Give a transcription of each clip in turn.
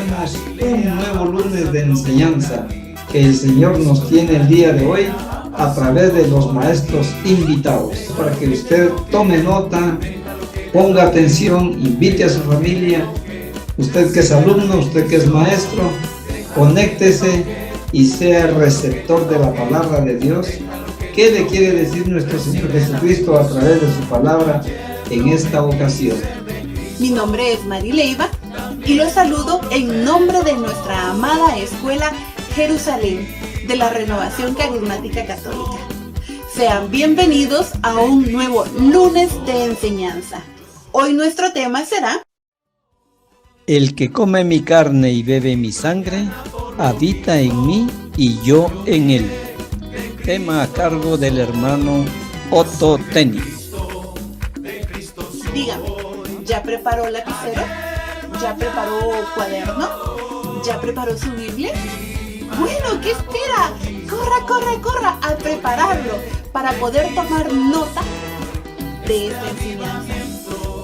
tenemos un nuevo lunes de enseñanza que el Señor nos tiene el día de hoy a través de los maestros invitados. Para que usted tome nota, ponga atención, invite a su familia. Usted que es alumno, usted que es maestro, conéctese y sea receptor de la palabra de Dios. ¿Qué le quiere decir nuestro Señor Jesucristo a través de su palabra en esta ocasión? Mi nombre es Mari Leiva y los saludo en nombre de nuestra amada Escuela Jerusalén de la Renovación Carismática Católica. Sean bienvenidos a un nuevo lunes de enseñanza. Hoy nuestro tema será: El que come mi carne y bebe mi sangre, habita en mí y yo en él. Tema a cargo del hermano Otto Teni. Dígame, ¿ya preparó lapicero? ¿Ya preparó cuaderno? ¿Ya preparó su Biblia? Bueno, ¿qué espera? Corra a prepararlo para poder tomar nota de esta enseñanza.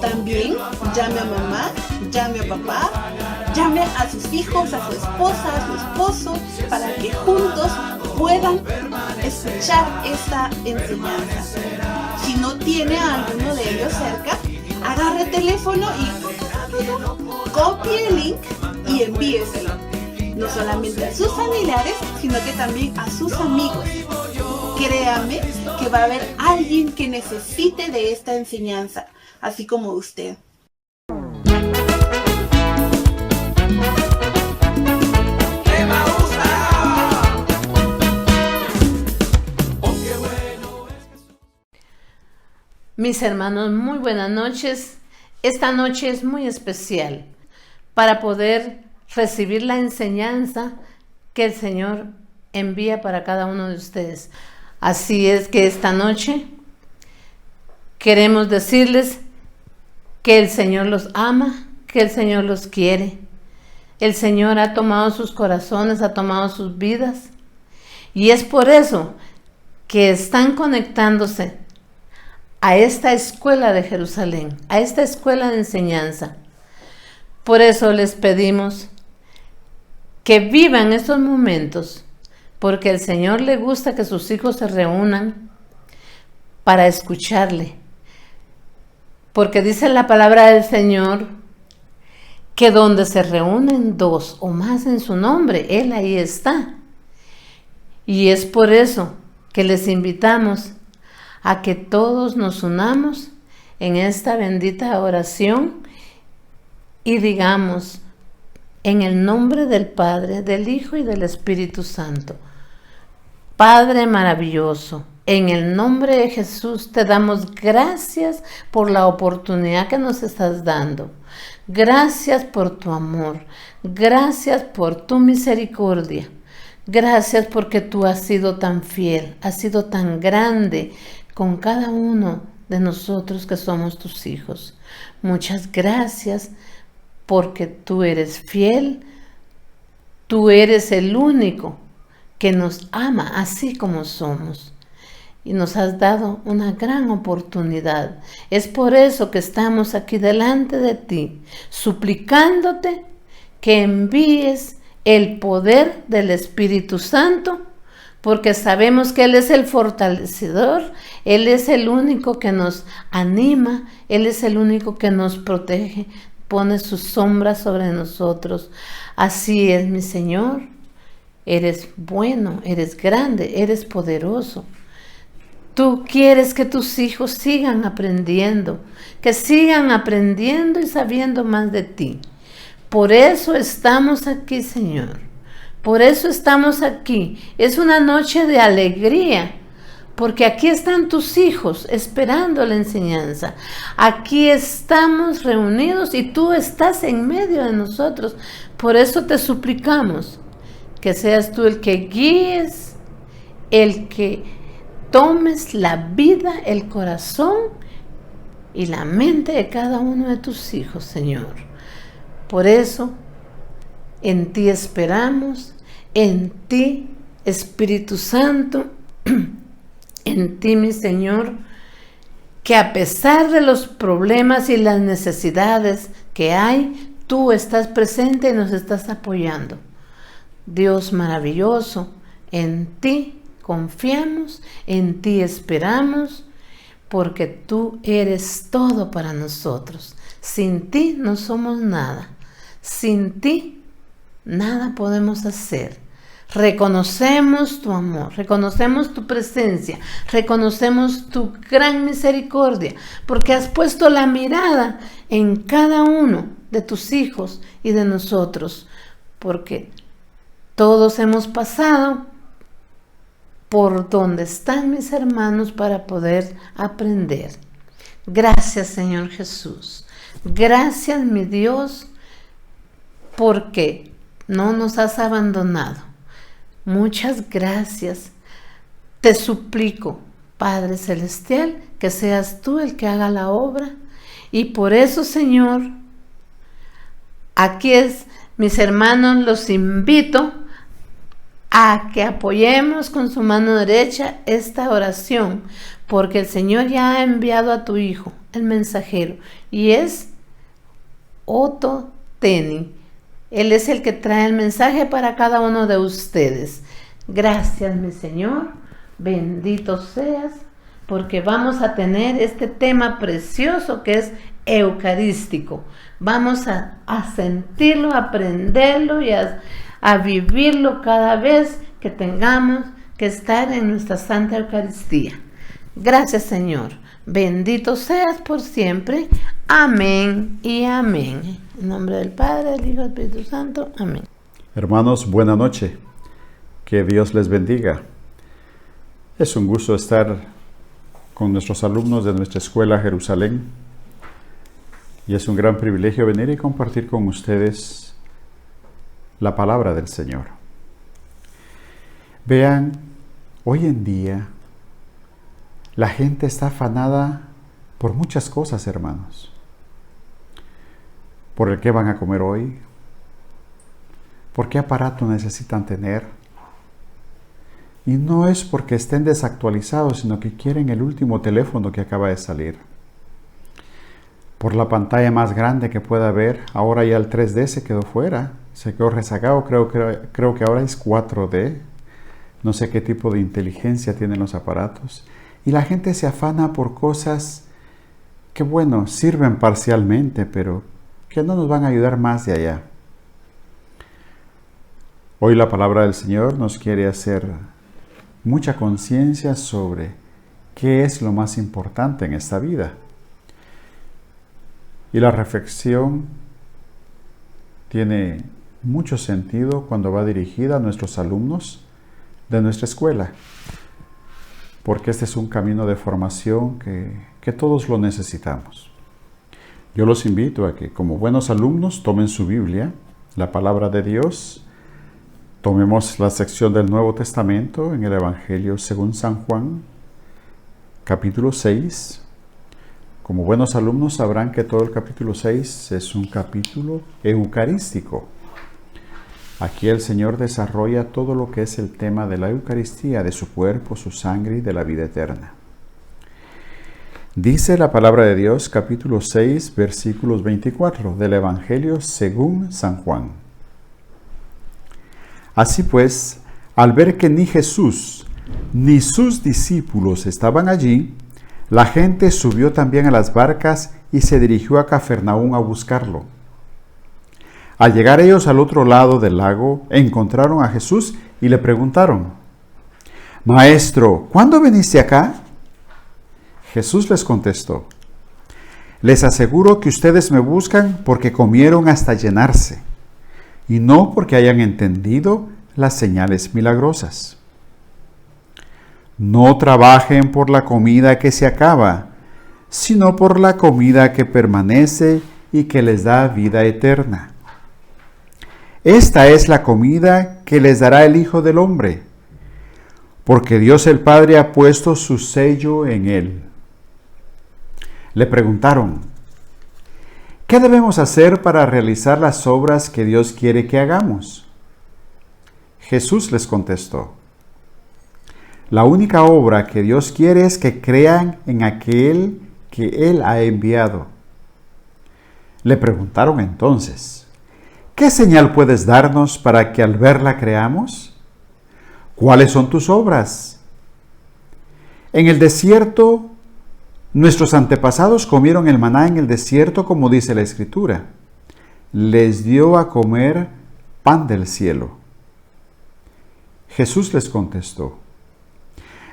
También llame a mamá, llame a papá, llame a sus hijos, a su esposa, a su esposo, para que juntos puedan escuchar esta enseñanza. Si no tiene a alguno de ellos cerca, agarre el teléfono y copie el link y envíeselo. No solamente a sus familiares, sino que también a sus amigos. Créame que va a haber alguien que necesite de esta enseñanza, así como usted. Mis hermanos, muy buenas noches. Esta noche es muy especial para poder recibir la enseñanza que el Señor envía para cada uno de ustedes. Así es que esta noche queremos decirles que el Señor los ama, que el Señor los quiere. El Señor ha tomado sus corazones, ha tomado sus vidas, y es por eso que están conectándose a esta escuela de Jerusalén, a esta escuela de enseñanza. Por eso les pedimos que vivan estos momentos, porque al Señor le gusta que sus hijos se reúnan para escucharle. Porque dice la palabra del Señor que donde se reúnen dos o más en su nombre, Él ahí está. Y es por eso que les invitamos a que todos nos unamos en esta bendita oración y digamos: en el nombre del Padre, del Hijo y del Espíritu Santo. Padre maravilloso, en el nombre de Jesús te damos gracias por la oportunidad que nos estás dando. Gracias por tu amor, gracias por tu misericordia. Gracias porque tú has sido tan fiel, has sido tan grande con cada uno de nosotros que somos tus hijos. Muchas gracias porque tú eres fiel, tú eres el único que nos ama así como somos. Y nos has dado una gran oportunidad. Es por eso que estamos aquí delante de ti, suplicándote que envíes el poder del Espíritu Santo, porque sabemos que Él es el fortalecedor, Él es el único que nos anima, Él es el único que nos protege, pone su sombra sobre nosotros. Así es, mi Señor, eres bueno, eres grande, eres poderoso. Tú quieres que tus hijos sigan aprendiendo, que sigan aprendiendo y sabiendo más de ti. Por eso estamos aquí, Señor. Por eso estamos aquí. Es una noche de alegría, porque aquí están tus hijos esperando la enseñanza. Aquí estamos reunidos y tú estás en medio de nosotros. Por eso te suplicamos que seas tú el que guíes, el que tomes la vida, el corazón y la mente de cada uno de tus hijos, Señor. Por eso, en ti esperamos, en ti, Espíritu Santo, en ti, mi Señor, que a pesar de los problemas y las necesidades que hay, tú estás presente y nos estás apoyando. Dios maravilloso, en ti confiamos, en ti esperamos, porque tú eres todo para nosotros. Sin ti no somos nada. Sin ti nada podemos hacer. Reconocemos tu amor, reconocemos tu presencia, reconocemos tu gran misericordia, porque has puesto la mirada en cada uno de tus hijos y de nosotros, porque todos hemos pasado por donde están mis hermanos para poder aprender. Gracias, Señor Jesús. Gracias, mi Dios, porque no nos has abandonado. Muchas gracias. Te suplico, Padre Celestial, que seas tú el que haga la obra. Y por eso, Señor, aquí mis hermanos, los invito a que apoyemos con su mano derecha esta oración, porque el Señor ya ha enviado a tu Hijo, el mensajero, y es Otto Teni. Él es el que trae el mensaje para cada uno de ustedes. Gracias, mi Señor. Bendito seas, porque vamos a tener este tema precioso que es eucarístico. Vamos a sentirlo, a aprenderlo y a vivirlo cada vez que tengamos que estar en nuestra Santa Eucaristía. Gracias, Señor. Bendito seas por siempre. Amén y amén. En nombre del Padre, del Hijo y del Espíritu Santo. Amén. Hermanos, buena noche. Que Dios les bendiga. Es un gusto estar con nuestros alumnos de nuestra escuela Jerusalén. Y es un gran privilegio venir y compartir con ustedes la palabra del Señor. Vean, hoy en día la gente está afanada por muchas cosas, hermanos. Por el qué van a comer hoy, por qué aparato necesitan tener. Y no es porque estén desactualizados, sino que quieren el último teléfono que acaba de salir. Por la pantalla más grande que pueda haber, ahora ya el 3D se quedó fuera, se quedó rezagado, creo que ahora es 4D. No sé qué tipo de inteligencia tienen los aparatos. Y la gente se afana por cosas que, bueno, sirven parcialmente, pero que no nos van a ayudar más de allá. Hoy la palabra del Señor nos quiere hacer mucha conciencia sobre qué es lo más importante en esta vida. Y la reflexión tiene mucho sentido cuando va dirigida a nuestros alumnos de nuestra escuela, porque este es un camino de formación que todos lo necesitamos. Yo los invito a que, como buenos alumnos, tomen su Biblia, la palabra de Dios. Tomemos la sección del Nuevo Testamento en el Evangelio según San Juan, capítulo 6. Como buenos alumnos sabrán que todo el capítulo 6 es un capítulo eucarístico. Aquí el Señor desarrolla todo lo que es el tema de la Eucaristía, de su cuerpo, su sangre y de la vida eterna. Dice la palabra de Dios, capítulo 6, versículos 24, del Evangelio según San Juan. Así pues, al ver que ni Jesús ni sus discípulos estaban allí, la gente subió también a las barcas y se dirigió a Cafarnaúm a buscarlo. Al llegar ellos al otro lado del lago, encontraron a Jesús y le preguntaron: Maestro, ¿cuándo viniste acá? Jesús les contestó: Les aseguro que ustedes me buscan porque comieron hasta llenarse, y no porque hayan entendido las señales milagrosas. No trabajen por la comida que se acaba, sino por la comida que permanece y que les da vida eterna. Esta es la comida que les dará el Hijo del Hombre, porque Dios el Padre ha puesto su sello en él. Le preguntaron: ¿qué debemos hacer para realizar las obras que Dios quiere que hagamos? Jesús les contestó: La única obra que Dios quiere es que crean en aquel que Él ha enviado. Le preguntaron entonces: ¿qué señal puedes darnos para que al verla creamos? ¿Cuáles son tus obras? En el desierto, nuestros antepasados comieron el maná en el desierto, como dice la Escritura. Les dio a comer pan del cielo. Jesús les contestó: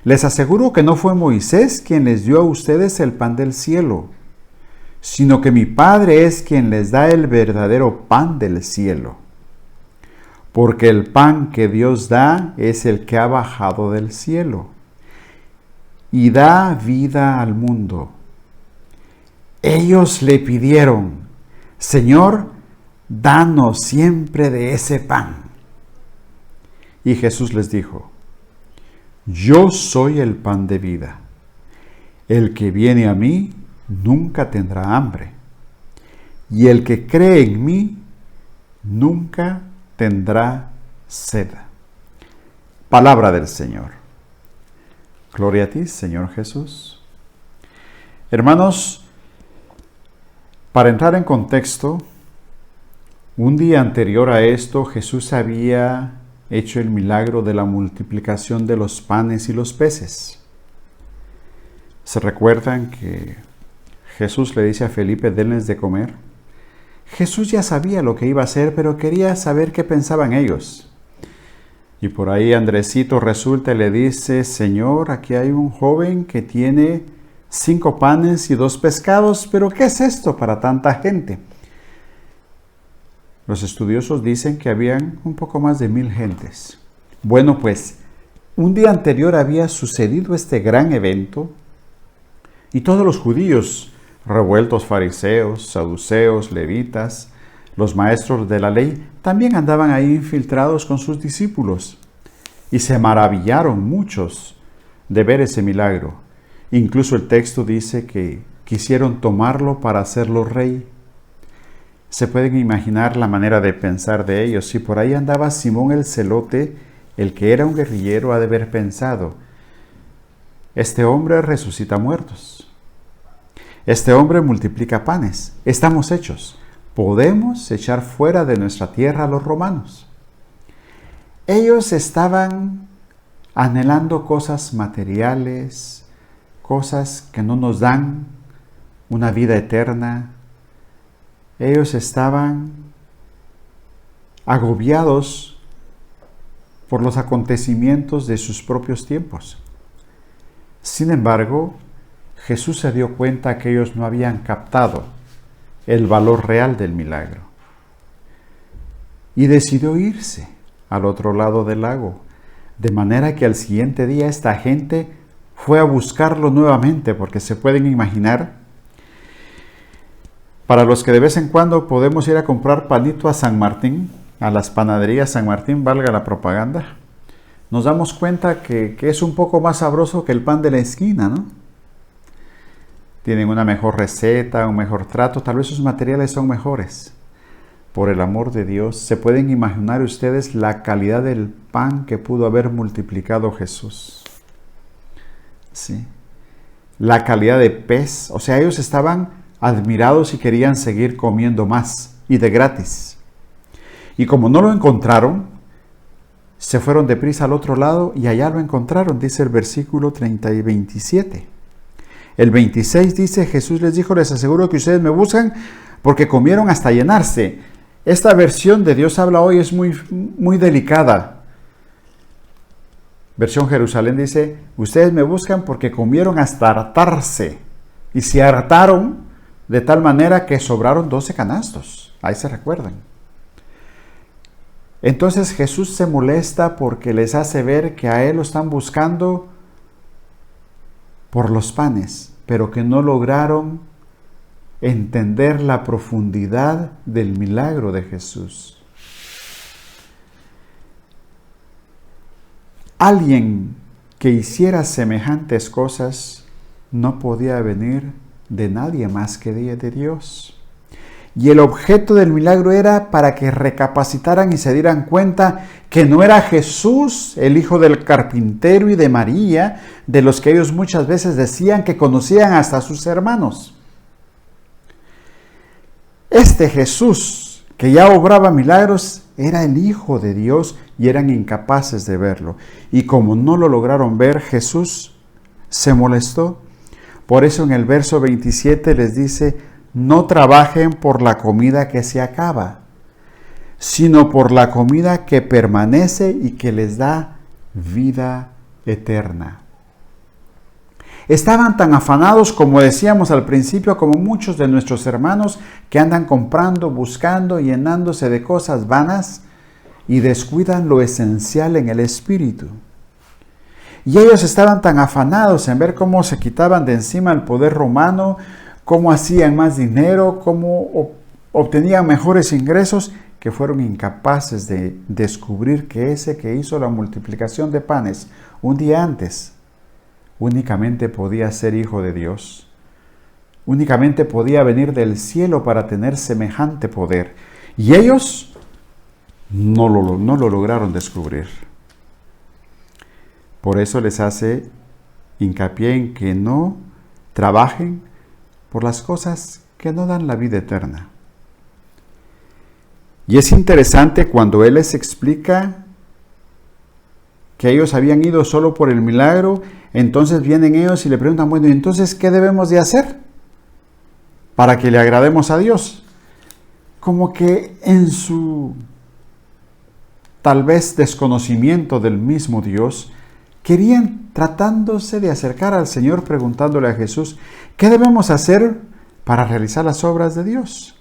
les aseguro que no fue Moisés quien les dio a ustedes el pan del cielo, sino que mi Padre es quien les da el verdadero pan del cielo. Porque el pan que Dios da es el que ha bajado del cielo y da vida al mundo. Ellos le pidieron: Señor, danos siempre de ese pan. Y Jesús les dijo: yo soy el pan de vida. El que viene a mí nunca tendrá hambre, y el que cree en mí nunca tendrá sed. Palabra del Señor. Gloria a ti, Señor Jesús. Hermanos, para entrar en contexto, un día anterior a esto, Jesús había hecho el milagro de la multiplicación de los panes y los peces. ¿Se recuerdan que Jesús le dice a Felipe: denles de comer? Jesús ya sabía lo que iba a hacer, pero quería saber qué pensaban ellos. Y por ahí Andresito resulta y le dice: Señor, aquí hay un joven que tiene 5 panes y 2 pescados, pero ¿qué es esto para tanta gente? Los estudiosos dicen que habían un poco más de 1000 gentes. Bueno, pues, un día anterior había sucedido este gran evento y todos los judíos, revueltos fariseos, saduceos, levitas, los maestros de la ley, también andaban ahí infiltrados con sus discípulos y se maravillaron muchos de ver ese milagro. Incluso el texto dice que quisieron tomarlo para hacerlo rey. Se pueden imaginar la manera de pensar de ellos. Si por ahí andaba Simón el Celote, el que era un guerrillero, ha de haber pensado: este hombre resucita muertos. Este hombre multiplica panes. Estamos hechos. Podemos echar fuera de nuestra tierra a los romanos. Ellos estaban anhelando cosas materiales, cosas que no nos dan una vida eterna. Ellos estaban agobiados por los acontecimientos de sus propios tiempos. Sin embargo, Jesús se dio cuenta que ellos no habían captado el valor real del milagro y decidió irse al otro lado del lago, de manera que al siguiente día esta gente fue a buscarlo nuevamente, porque se pueden imaginar, para los que de vez en cuando podemos ir a comprar panito a San Martín, a las panaderías San Martín, valga la propaganda, nos damos cuenta que es un poco más sabroso que el pan de la esquina, ¿no? Tienen una mejor receta, un mejor trato, tal vez sus materiales son mejores. Por el amor de Dios, ¿se pueden imaginar ustedes la calidad del pan que pudo haber multiplicado Jesús? ¿Sí? La calidad de pez, o sea, ellos estaban admirados y querían seguir comiendo más, y de gratis. Y como no lo encontraron, se fueron deprisa al otro lado y allá lo encontraron, dice el versículo 30 y 27. El 26 dice: Jesús les dijo: les aseguro que ustedes me buscan porque comieron hasta llenarse. Esta versión de Dios habla hoy es muy delicada. Versión Jerusalén dice: ustedes me buscan porque comieron hasta hartarse. Y se hartaron de tal manera que sobraron 12 canastos. Ahí se recuerdan. Entonces Jesús se molesta porque les hace ver que a Él lo están buscando por los panes, pero que no lograron entender la profundidad del milagro de Jesús. Alguien que hiciera semejantes cosas no podía venir de nadie más que de Dios. Y el objeto del milagro era para que recapacitaran y se dieran cuenta que no era Jesús, el hijo del carpintero y de María, de los que ellos muchas veces decían que conocían hasta a sus hermanos. Este Jesús, que ya obraba milagros, era el Hijo de Dios y eran incapaces de verlo. Y como no lo lograron ver, Jesús se molestó. Por eso en el verso 27 les dice: no trabajen por la comida que se acaba, sino por la comida que permanece y que les da vida eterna. Estaban tan afanados, como decíamos al principio, como muchos de nuestros hermanos que andan comprando, buscando, llenándose de cosas vanas y descuidan lo esencial en el espíritu. Y ellos estaban tan afanados en ver cómo se quitaban de encima el poder romano, cómo hacían más dinero, cómo obtenían mejores ingresos, que fueron incapaces de descubrir que ese que hizo la multiplicación de panes un día antes únicamente podía ser hijo de Dios. Únicamente podía venir del cielo para tener semejante poder. Y ellos no lo lograron descubrir. Por eso les hace hincapié en que no trabajen por las cosas que no dan la vida eterna. Y es interesante cuando Él les explica que ellos habían ido solo por el milagro. Entonces vienen ellos y le preguntan: bueno, entonces, ¿qué debemos de hacer para que le agrademos a Dios? Como que en su tal vez desconocimiento del mismo Dios, querían, tratándose de acercar al Señor, preguntándole a Jesús: ¿qué debemos hacer para realizar las obras de Dios?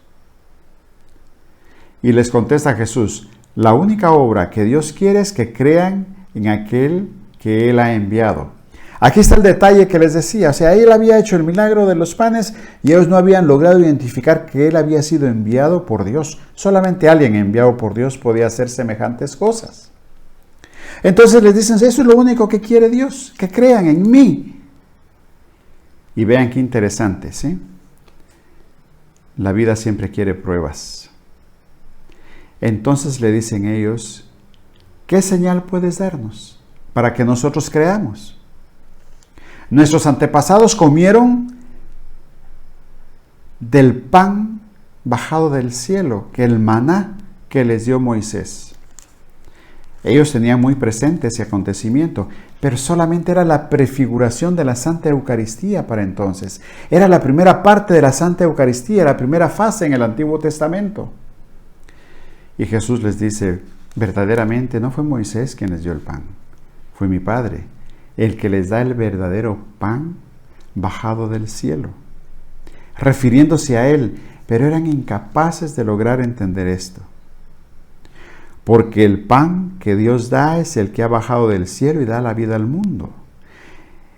Y les contesta Jesús: la única obra que Dios quiere es que crean en aquel que Él ha enviado. Aquí está el detalle que les decía. O sea, Él había hecho el milagro de los panes y ellos no habían logrado identificar que Él había sido enviado por Dios. Solamente alguien enviado por Dios podía hacer semejantes cosas. Entonces les dicen: eso es lo único que quiere Dios, que crean en mí. Y vean qué interesante, ¿sí? La vida siempre quiere pruebas. Entonces le dicen ellos: ¿qué señal puedes darnos para que nosotros creamos? Nuestros antepasados comieron del pan bajado del cielo, que el maná que les dio Moisés. Ellos tenían muy presente ese acontecimiento, pero solamente era la prefiguración de la Santa Eucaristía para entonces. Era la primera parte de la Santa Eucaristía, la primera fase en el Antiguo Testamento. Y Jesús les dice: verdaderamente no fue Moisés quien les dio el pan, fue mi Padre, el que les da el verdadero pan bajado del cielo. Refiriéndose a Él, pero eran incapaces de lograr entender esto. Porque el pan que Dios da es el que ha bajado del cielo y da la vida al mundo.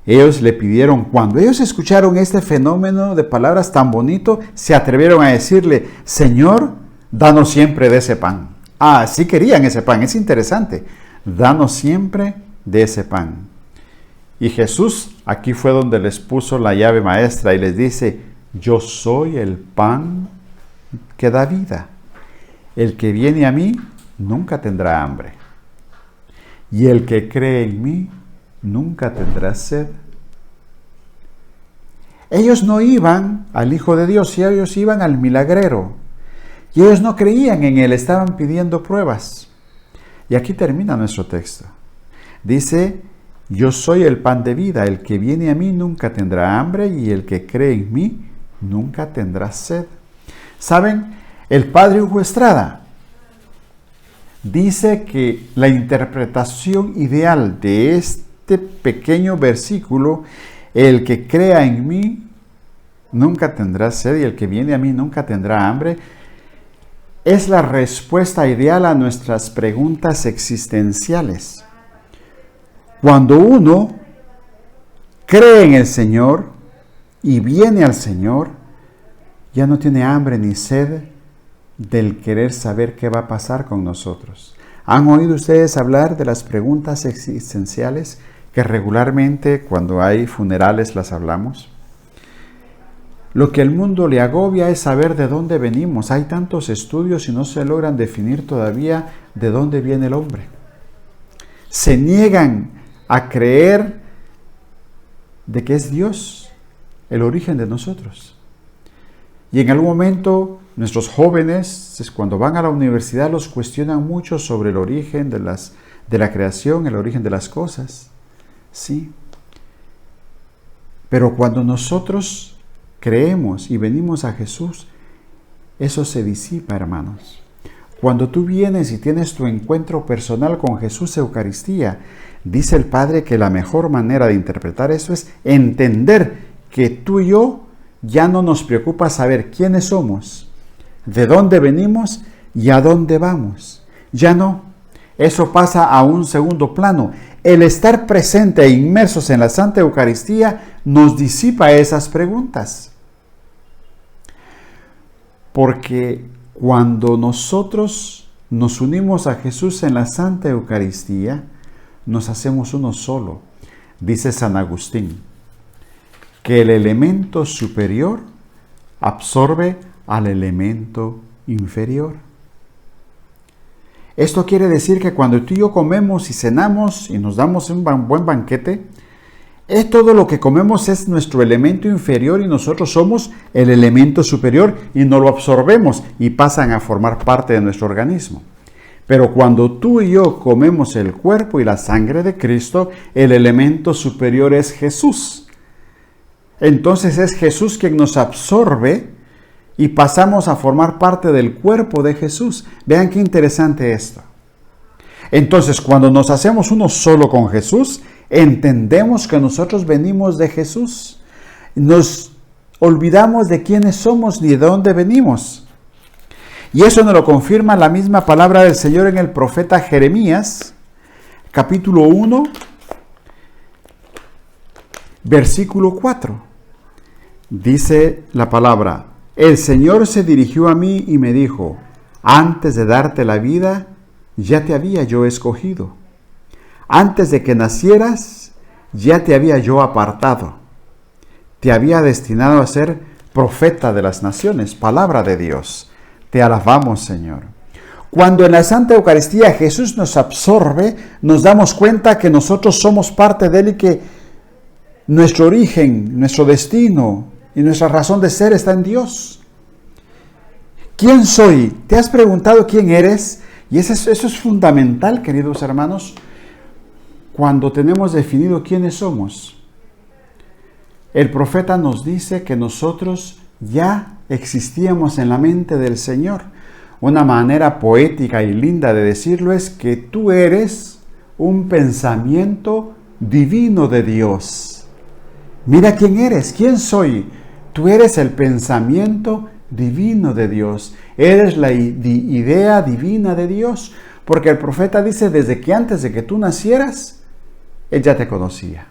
Ellos le pidieron, cuando ellos escucharon este fenómeno de palabras tan bonito, se atrevieron a decirle: Señor, danos siempre de ese pan. Ah, sí querían ese pan, es interesante. Danos siempre de ese pan. Y Jesús aquí fue donde les puso la llave maestra y les dice: yo soy el pan que da vida. El que viene a mí nunca tendrá hambre. Y el que cree en mí nunca tendrá sed. Ellos no iban al Hijo de Dios, ellos iban al milagrero. Y ellos no creían en Él, estaban pidiendo pruebas. Y aquí termina nuestro texto. Dice: yo soy el pan de vida, el que viene a mí nunca tendrá hambre y el que cree en mí nunca tendrá sed. ¿Saben? El padre Hugo Estrada dice que la interpretación ideal de este pequeño versículo, el que crea en mí nunca tendrá sed y el que viene a mí nunca tendrá hambre, es la respuesta ideal a nuestras preguntas existenciales. Cuando uno cree en el Señor y viene al Señor, ya no tiene hambre ni sed del querer saber qué va a pasar con nosotros. ¿Han oído ustedes hablar de las preguntas existenciales que regularmente cuando hay funerales las hablamos? Lo que el mundo le agobia es saber de dónde venimos. Hay tantos estudios y no se logran definir todavía de dónde viene el hombre. Se niegan a creer de que es Dios el origen de nosotros. Y en algún momento Nuestros jóvenes, cuando van a la universidad, los cuestionan mucho sobre el origen de la creación, el origen de las cosas. Sí. Pero cuando nosotros creemos y venimos a Jesús, eso se disipa, hermanos. Cuando tú vienes y tienes tu encuentro personal con Jesús Eucaristía, dice el Padre que la mejor manera de interpretar eso es entender que tú y yo ya no nos preocupa saber quiénes somos, de dónde venimos y a dónde vamos. Ya no. Eso pasa a un segundo plano. El estar presente e inmersos en la Santa Eucaristía nos disipa esas preguntas. Porque cuando nosotros nos unimos a Jesús en la Santa Eucaristía, nos hacemos uno solo. Dice San Agustín, que el elemento superior absorbe al elemento inferior. Esto quiere decir que cuando tú y yo comemos y cenamos y nos damos un buen banquete, todo lo que comemos es nuestro elemento inferior y nosotros somos el elemento superior y no lo absorbemos y pasan a formar parte de nuestro organismo. Pero cuando tú y yo comemos el cuerpo y la sangre de Cristo, el elemento superior es Jesús. Entonces es Jesús quien nos absorbe y pasamos a formar parte del cuerpo de Jesús. Vean qué interesante esto. Entonces, cuando nos hacemos uno solo con Jesús, entendemos que nosotros venimos de Jesús. Nos olvidamos de quiénes somos ni de dónde venimos. Y eso nos lo confirma la misma palabra del Señor en el profeta Jeremías, capítulo 1, versículo 4. Dice la palabra: el Señor se dirigió a mí y me dijo, antes de darte la vida, ya te había yo escogido. Antes de que nacieras, ya te había yo apartado. Te había destinado a ser profeta de las naciones. Palabra de Dios. Te alabamos, Señor. Cuando en la Santa Eucaristía Jesús nos absorbe, nos damos cuenta que nosotros somos parte de Él y que nuestro origen, nuestro destino y nuestra razón de ser está en Dios. ¿Quién soy? ¿Te has preguntado quién eres? Y eso es fundamental, queridos hermanos, cuando tenemos definido quiénes somos. El profeta nos dice que nosotros ya existíamos en la mente del Señor. Una manera poética y linda de decirlo es que tú eres un pensamiento divino de Dios. Mira quién eres, quién soy. Tú eres el pensamiento divino de Dios. Eres la idea divina de Dios. Porque el profeta dice, desde que antes de que tú nacieras, Él ya te conocía.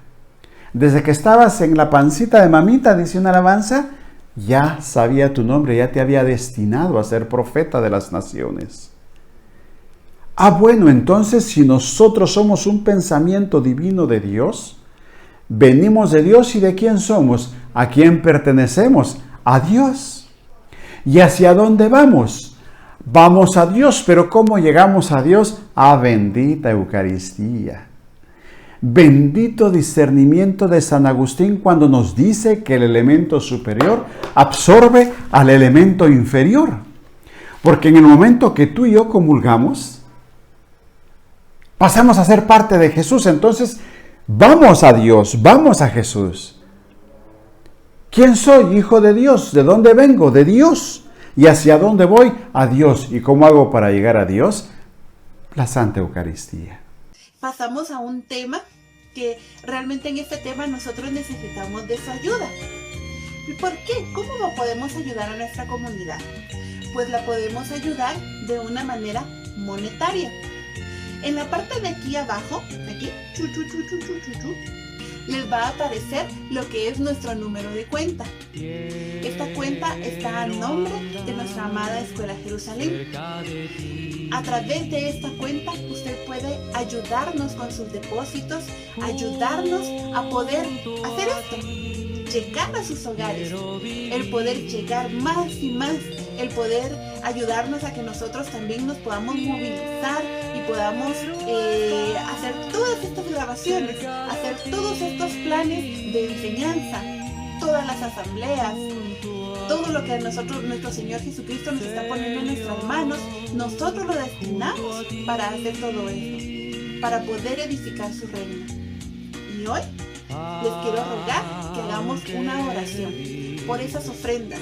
Desde que estabas en la pancita de mamita, dice una alabanza, ya sabía tu nombre, ya te había destinado a ser profeta de las naciones. Bueno, entonces si nosotros somos un pensamiento divino de Dios, venimos de Dios. ¿Y de quién somos? ¿A quién pertenecemos? A Dios. ¿Y hacia dónde vamos? Vamos a Dios. ¿Pero cómo llegamos a Dios? A bendita Eucaristía. Bendito discernimiento de San Agustín cuando nos dice que el elemento superior absorbe al elemento inferior. Porque en el momento que tú y yo comulgamos, pasamos a ser parte de Jesús. Entonces, vamos a Dios, vamos a Jesús. ¿Quién soy? Hijo de Dios. ¿De dónde vengo? De Dios. ¿Y hacia dónde voy? A Dios. ¿Y cómo hago para llegar a Dios? La Santa Eucaristía. Pasamos a un tema que realmente en este tema nosotros necesitamos de su ayuda. ¿Y por qué? ¿Cómo podemos ayudar a nuestra comunidad? Pues la podemos ayudar de una manera monetaria. En la parte de aquí abajo, aquí, les va a aparecer lo que es nuestro número de cuenta. Esta cuenta está a nombre de nuestra amada Escuela Jerusalén. A través de esta cuenta usted puede ayudarnos con sus depósitos, ayudarnos a poder hacer esto, llegar a sus hogares, el poder llegar más y más, el poder ayudarnos a que nosotros también nos podamos movilizar y podamos hacer todas estas grabaciones, hacer todos estos planes de enseñanza, todas las asambleas, todo lo que a nosotros, nuestro Señor Jesucristo nos está poniendo en nuestras manos, nosotros lo destinamos para hacer todo esto, para poder edificar su reino. Y hoy les quiero rogar que hagamos una oración por esas ofrendas,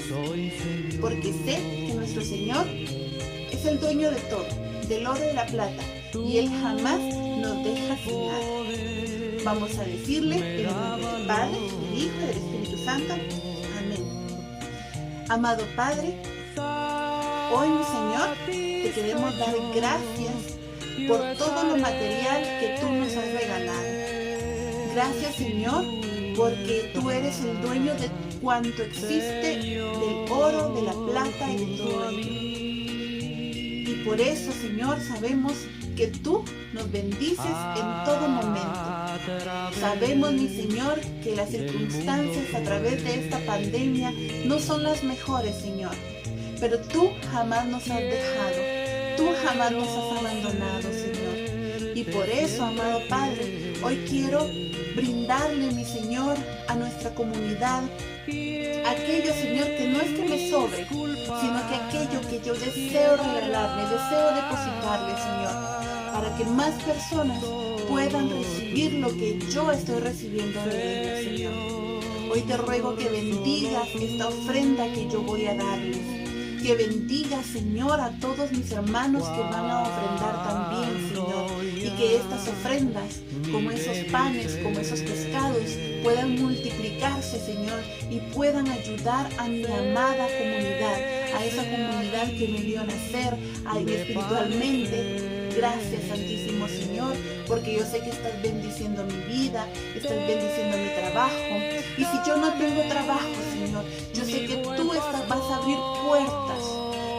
porque sé que nuestro Señor es el dueño de todo, del oro y de la plata, y Él jamás nos deja sin nada. Vamos a decirle en el nombre del Padre, del Hijo y del Espíritu Santo. Amén. Amado Padre, hoy, mi Señor, te queremos dar gracias por todo lo material que tú nos has regalado. Gracias, Señor, porque tú eres el dueño de cuanto existe, del oro, de la plata y de todo ello. Y por eso, Señor, sabemos que tú nos bendices en todo momento. Sabemos, mi Señor, que las circunstancias a través de esta pandemia no son las mejores, Señor. Pero tú jamás nos has dejado, tú jamás nos has abandonado, Señor. Y por eso, amado Padre, hoy quiero brindarle, mi Señor, a nuestra comunidad aquello, Señor, que no es que me sobre, sino que aquello que yo deseo regalarle, deseo depositarle, Señor, para que más personas puedan recibir lo que yo estoy recibiendo de ellos, Señor. Hoy te ruego que bendigas esta ofrenda que yo voy a darles. Que bendiga, Señor, a todos mis hermanos que van a ofrendar también, Señor. Y que estas ofrendas, como esos panes, como esos pescados, puedan multiplicarse, Señor, y puedan ayudar a mi amada comunidad, a esa comunidad que me vio nacer espiritualmente. Gracias, Santísimo Señor, porque yo sé que estás bendiciendo mi vida, estás bendiciendo mi trabajo. Y si yo no tengo trabajo, Señor, yo sé que tú vas a abrir puertas,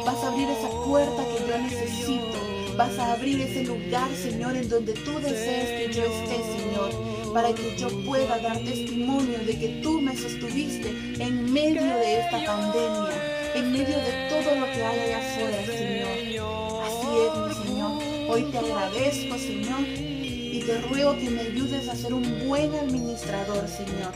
vas a abrir esa puerta que yo necesito, vas a abrir ese lugar, Señor, en donde tú desees que yo esté, Señor, para que yo pueda dar testimonio de que tú me sostuviste en medio de esta pandemia, en medio de todo lo que hay allá afuera, Señor. Así es, mi Señor. Hoy te agradezco, Señor, y te ruego que me ayudes a ser un buen administrador, Señor,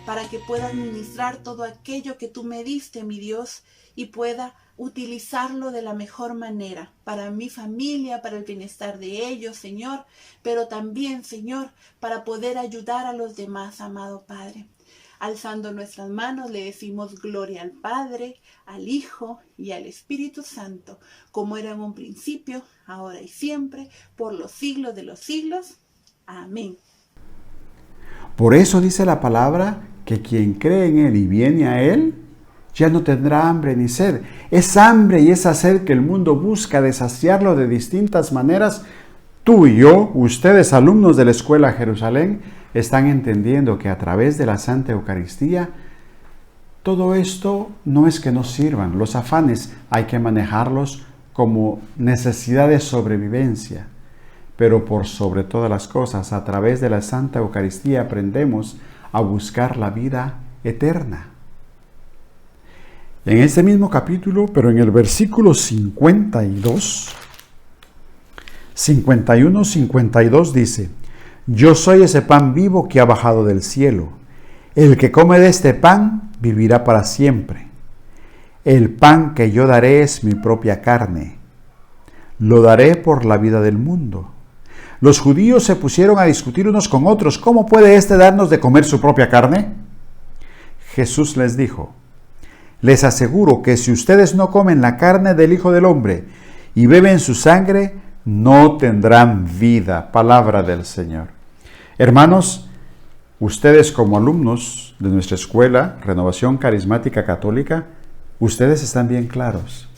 para que pueda administrar todo aquello que tú me diste, mi Dios, y pueda utilizarlo de la mejor manera, para mi familia, para el bienestar de ellos, Señor, pero también, Señor, para poder ayudar a los demás, amado Padre. Alzando nuestras manos le decimos gloria al Padre, al Hijo y al Espíritu Santo, como era en un principio, ahora y siempre, por los siglos de los siglos. Amén. Por eso dice la palabra que quien cree en Él y viene a Él, ya no tendrá hambre ni sed. Es hambre y esa sed que el mundo busca de saciarlo de distintas maneras. Tú y yo, ustedes alumnos de la Escuela Jerusalén, están entendiendo que a través de la Santa Eucaristía, todo esto no es que nos sirvan. Los afanes hay que manejarlos como necesidad de sobrevivencia. Pero por sobre todas las cosas, a través de la Santa Eucaristía aprendemos a buscar la vida eterna. En este mismo capítulo, pero en el versículo 51-52 dice: Yo soy ese pan vivo que ha bajado del cielo. El que come de este pan vivirá para siempre. El pan que yo daré es mi propia carne. Lo daré por la vida del mundo. Los judíos se pusieron a discutir unos con otros: ¿Cómo puede éste darnos de comer su propia carne? Jesús les dijo: Les aseguro que si ustedes no comen la carne del Hijo del Hombre y beben su sangre, no tendrán vida. Palabra del Señor. Hermanos, ustedes como alumnos de nuestra escuela, Renovación Carismática Católica, ustedes están bien claros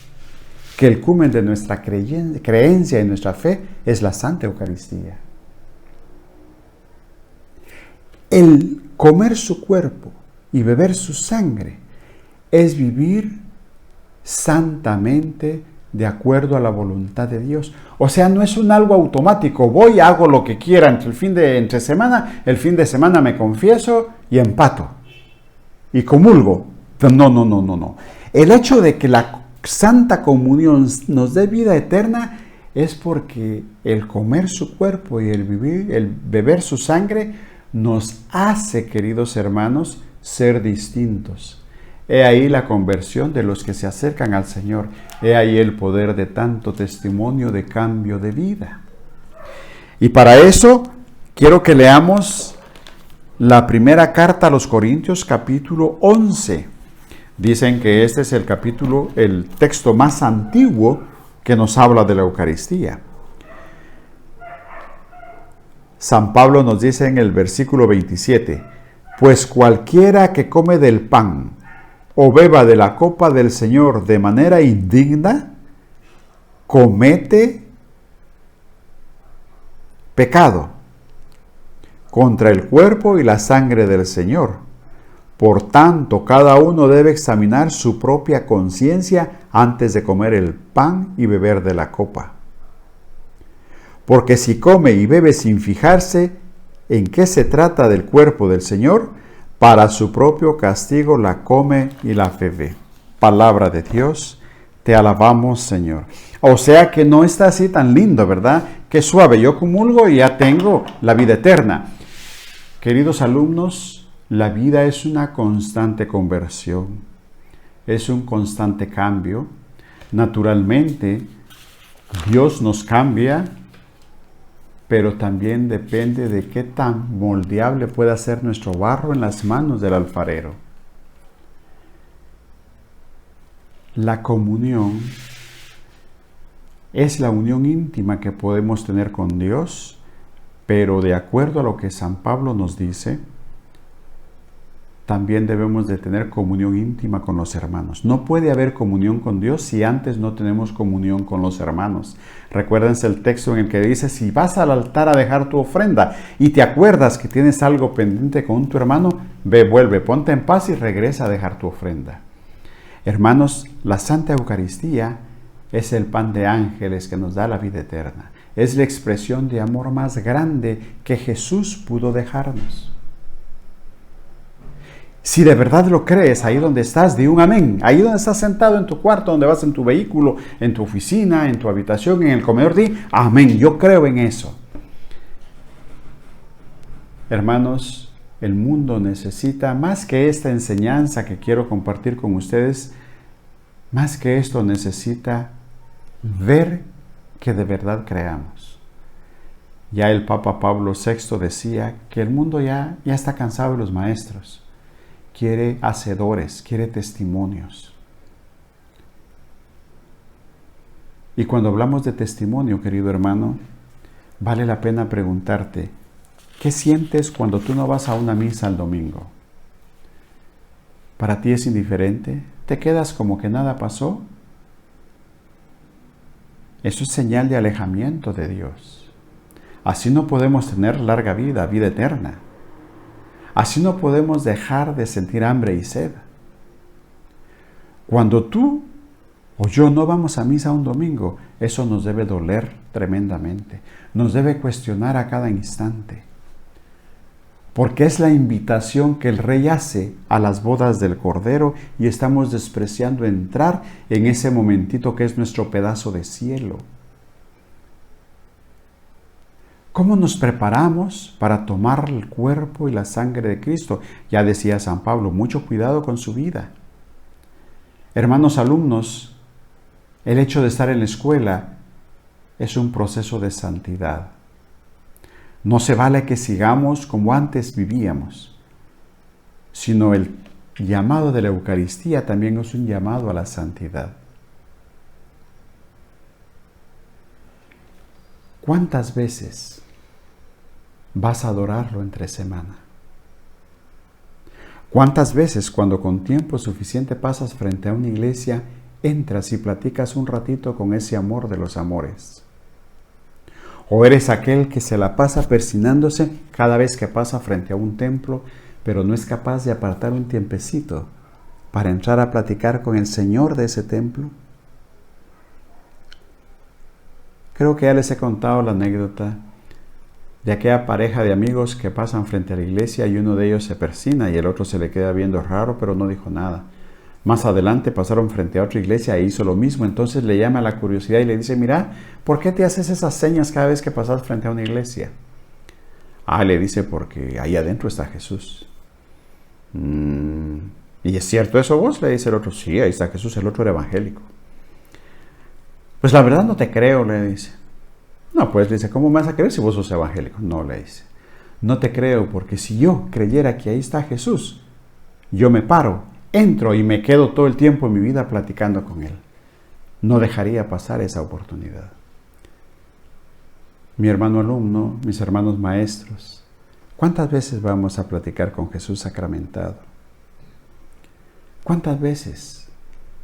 que el cumen de nuestra creencia y nuestra fe es la Santa Eucaristía. El comer su cuerpo y beber su sangre es vivir santamente de acuerdo a la voluntad de Dios. O sea, no es un algo automático. Voy, hago lo que quiera entre semana, el fin de semana me confieso y empato y comulgo. No. El hecho de que la Santa Comunión nos dé vida eterna es porque el comer su cuerpo y el beber su sangre nos hace, queridos hermanos, ser distintos. He ahí la conversión de los que se acercan al Señor. He ahí el poder de tanto testimonio de cambio de vida. Y para eso quiero que leamos la primera carta a los Corintios, capítulo 11. Dicen que este es el texto más antiguo que nos habla de la Eucaristía. San Pablo nos dice en el versículo 27, pues cualquiera que come del pan o beba de la copa del Señor de manera indigna, comete pecado contra el cuerpo y la sangre del Señor. Por tanto, cada uno debe examinar su propia conciencia antes de comer el pan y beber de la copa. Porque si come y bebe sin fijarse en qué se trata del cuerpo del Señor, para su propio castigo la come y la bebe. Palabra de Dios, te alabamos, Señor. O sea que no está así tan lindo, ¿verdad? Qué suave, yo comulgo y ya tengo la vida eterna. Queridos alumnos, la vida es una constante conversión, es un constante cambio. Naturalmente, Dios nos cambia, pero también depende de qué tan moldeable pueda ser nuestro barro en las manos del alfarero. La comunión es la unión íntima que podemos tener con Dios, pero de acuerdo a lo que San Pablo nos dice, también debemos de tener comunión íntima con los hermanos. No puede haber comunión con Dios si antes no tenemos comunión con los hermanos. Recuérdense el texto en el que dice, si vas al altar a dejar tu ofrenda y te acuerdas que tienes algo pendiente con tu hermano, ve, vuelve, ponte en paz y regresa a dejar tu ofrenda. Hermanos, la Santa Eucaristía es el pan de ángeles que nos da la vida eterna. Es la expresión de amor más grande que Jesús pudo dejarnos. Si de verdad lo crees, ahí donde estás, di un amén. Ahí donde estás sentado en tu cuarto, donde vas en tu vehículo, en tu oficina, en tu habitación, en el comedor, di amén. Yo creo en eso. Hermanos, el mundo necesita más que esta enseñanza que quiero compartir con ustedes, más que esto necesita ver que de verdad creamos. Ya el Papa Pablo VI decía que el mundo ya está cansado de los maestros. Quiere hacedores, quiere testimonios. Y cuando hablamos de testimonio, querido hermano, vale la pena preguntarte, ¿qué sientes cuando tú no vas a una misa el domingo? ¿Para ti es indiferente? ¿Te quedas como que nada pasó? Eso es señal de alejamiento de Dios. Así no podemos tener larga vida, vida eterna. Así no podemos dejar de sentir hambre y sed. Cuando tú o yo no vamos a misa un domingo, eso nos debe doler tremendamente. Nos debe cuestionar a cada instante. Porque es la invitación que el Rey hace a las bodas del Cordero y estamos despreciando entrar en ese momentito que es nuestro pedazo de cielo. ¿Cómo nos preparamos para tomar el cuerpo y la sangre de Cristo? Ya decía San Pablo, mucho cuidado con su vida. Hermanos alumnos, el hecho de estar en la escuela es un proceso de santidad. No se vale que sigamos como antes vivíamos, sino el llamado de la Eucaristía también es un llamado a la santidad. ¿Cuántas veces vas a adorarlo entre semana? ¿Cuántas veces cuando con tiempo suficiente pasas frente a una iglesia, entras y platicas un ratito con ese amor de los amores? ¿O eres aquel que se la pasa persinándose cada vez que pasa frente a un templo, pero no es capaz de apartar un tiempecito para entrar a platicar con el Señor de ese templo? Creo que ya les he contado la anécdota de aquella pareja de amigos que pasan frente a la iglesia y uno de ellos se persina y el otro se le queda viendo raro, pero no dijo nada. Más adelante pasaron frente a otra iglesia e hizo lo mismo. Entonces le llama la curiosidad y le dice, mira, ¿por qué te haces esas señas cada vez que pasas frente a una iglesia? Le dice, porque ahí adentro está Jesús. ¿Y es cierto eso vos? Le dice el otro. Sí, ahí está Jesús, el otro era evangélico. Pues la verdad no te creo, le dice. No, pues le dice, ¿cómo me vas a creer si vos sos evangélico? No, le dice. No te creo porque si yo creyera que ahí está Jesús, yo me paro, entro y me quedo todo el tiempo en mi vida platicando con Él. No dejaría pasar esa oportunidad. Mi hermano alumno, mis hermanos maestros, ¿cuántas veces vamos a platicar con Jesús sacramentado? ¿Cuántas veces?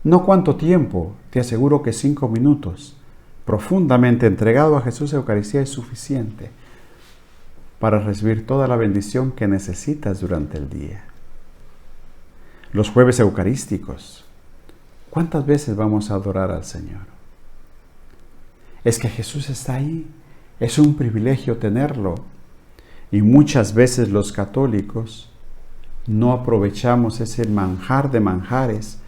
No cuánto tiempo, te aseguro que 5 minutos, profundamente entregado a Jesús Eucaristía es suficiente para recibir toda la bendición que necesitas durante el día. Los jueves eucarísticos, ¿cuántas veces vamos a adorar al Señor? Es que Jesús está ahí, es un privilegio tenerlo. Y muchas veces los católicos no aprovechamos ese manjar de manjares,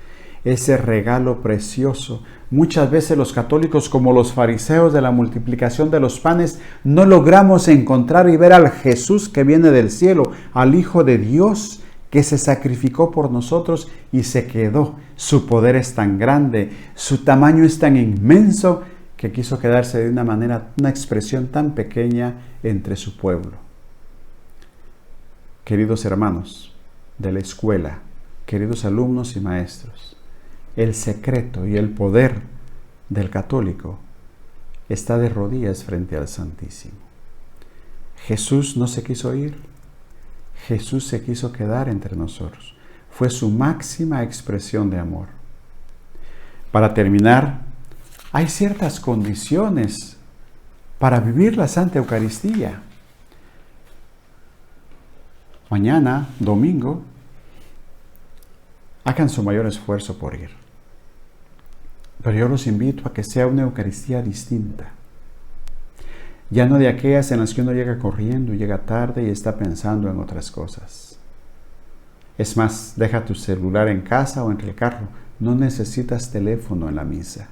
ese regalo precioso. Muchas veces los católicos, como los fariseos de la multiplicación de los panes, no logramos encontrar y ver al Jesús que viene del cielo, al Hijo de Dios que se sacrificó por nosotros y se quedó. Su poder es tan grande, su tamaño es tan inmenso, que quiso quedarse de una manera, una expresión tan pequeña entre su pueblo. Queridos hermanos de la escuela, queridos alumnos y maestros, el secreto y el poder del católico está de rodillas frente al Santísimo. Jesús no se quiso ir, Jesús se quiso quedar entre nosotros. Fue su máxima expresión de amor. Para terminar, hay ciertas condiciones para vivir la Santa Eucaristía. Mañana, domingo, hagan su mayor esfuerzo por ir. Pero yo los invito a que sea una Eucaristía distinta. Ya no de aquellas en las que uno llega corriendo, llega tarde y está pensando en otras cosas. Es más, deja tu celular en casa o en el carro. No necesitas teléfono en la misa.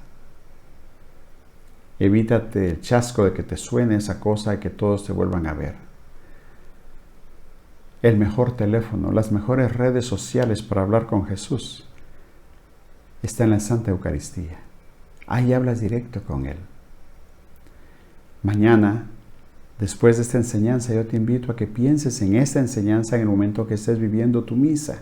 Evítate el chasco de que te suene esa cosa y que todos te vuelvan a ver. El mejor teléfono, las mejores redes sociales para hablar con Jesús está en la Santa Eucaristía. Ahí hablas directo con Él. Mañana, después de esta enseñanza, yo te invito a que pienses en esta enseñanza en el momento que estés viviendo tu misa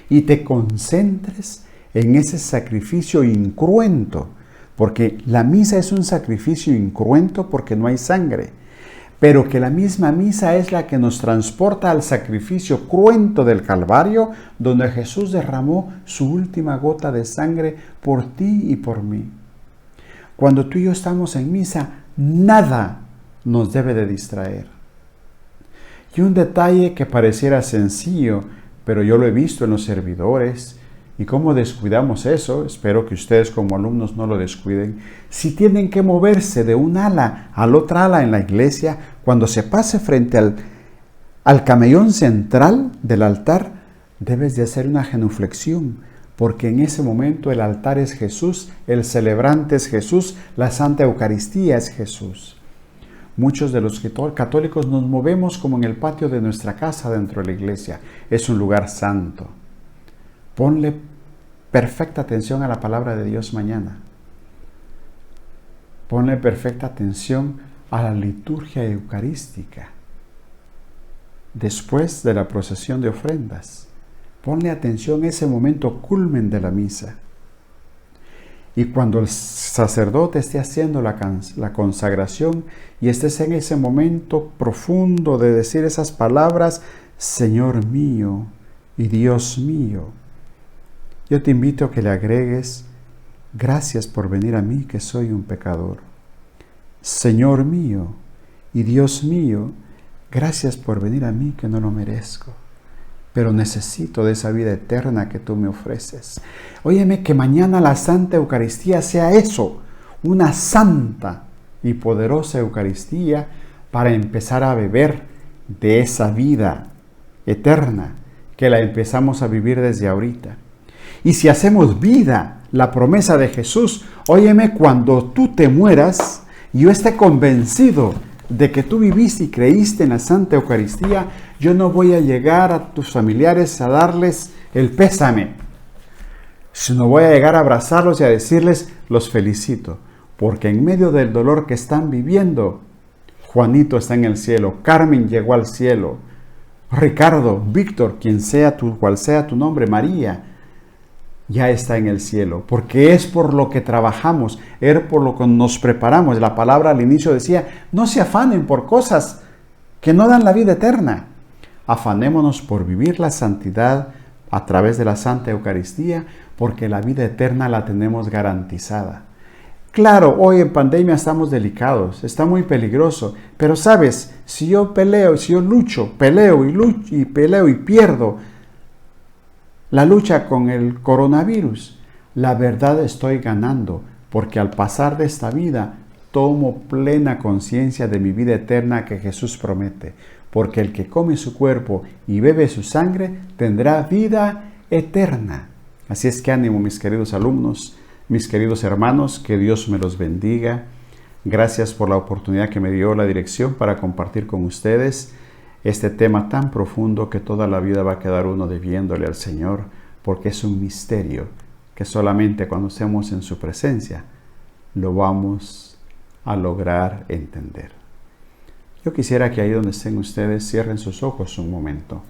y te concentres en ese sacrificio incruento, porque la misa es un sacrificio incruento porque no hay sangre, pero que la misma misa es la que nos transporta al sacrificio cruento del Calvario, donde Jesús derramó su última gota de sangre por ti y por mí. Cuando tú y yo estamos en misa, nada nos debe de distraer. Y un detalle que pareciera sencillo, pero yo lo he visto en los servidores, y cómo descuidamos eso, espero que ustedes como alumnos no lo descuiden. Si tienen que moverse de un ala a la otra ala en la iglesia, cuando se pase frente al camellón central del altar, debes de hacer una genuflexión, porque en ese momento el altar es Jesús, el celebrante es Jesús, la Santa Eucaristía es Jesús. Muchos de los católicos nos movemos como en el patio de nuestra casa dentro de la iglesia. Es un lugar santo. Ponle perfecta atención a la palabra de Dios mañana. Ponle perfecta atención a la liturgia eucarística. Después de la procesión de ofrendas, ponle atención a ese momento culmen de la misa. Y cuando el sacerdote esté haciendo la consagración y estés en ese momento profundo de decir esas palabras, Señor mío y Dios mío, yo te invito a que le agregues, gracias por venir a mí que soy un pecador. Señor mío y Dios mío, gracias por venir a mí que no lo merezco, pero necesito de esa vida eterna que tú me ofreces. Óyeme, que mañana la Santa Eucaristía sea eso, una santa y poderosa Eucaristía para empezar a beber de esa vida eterna que la empezamos a vivir desde ahorita. Y si hacemos vida la promesa de Jesús, óyeme, cuando tú te mueras, yo esté convencido de que tú viviste y creíste en la Santa Eucaristía, yo no voy a llegar a tus familiares a darles el pésame, sino voy a llegar a abrazarlos y a decirles, los felicito, porque en medio del dolor que están viviendo, Juanito está en el cielo, Carmen llegó al cielo, Ricardo, Víctor, cual sea tu nombre, María, ya está en el cielo, porque es por lo que trabajamos, es por lo que nos preparamos. La palabra al inicio decía, no se afanen por cosas que no dan la vida eterna. Afanémonos por vivir la santidad a través de la Santa Eucaristía, porque la vida eterna la tenemos garantizada. Claro, hoy en pandemia estamos delicados, está muy peligroso, pero sabes, si yo lucho, peleo y pierdo la lucha con el coronavirus, la verdad estoy ganando, porque al pasar de esta vida tomo plena conciencia de mi vida eterna que Jesús promete, porque el que come su cuerpo y bebe su sangre tendrá vida eterna. Así es que ánimo, mis queridos alumnos, mis queridos hermanos, que Dios me los bendiga. Gracias por la oportunidad que me dio la dirección para compartir con ustedes este tema tan profundo que toda la vida va a quedar uno debiéndole al Señor, porque es un misterio que solamente cuando estemos en su presencia lo vamos a lograr entender. Yo quisiera que ahí donde estén ustedes cierren sus ojos un momento.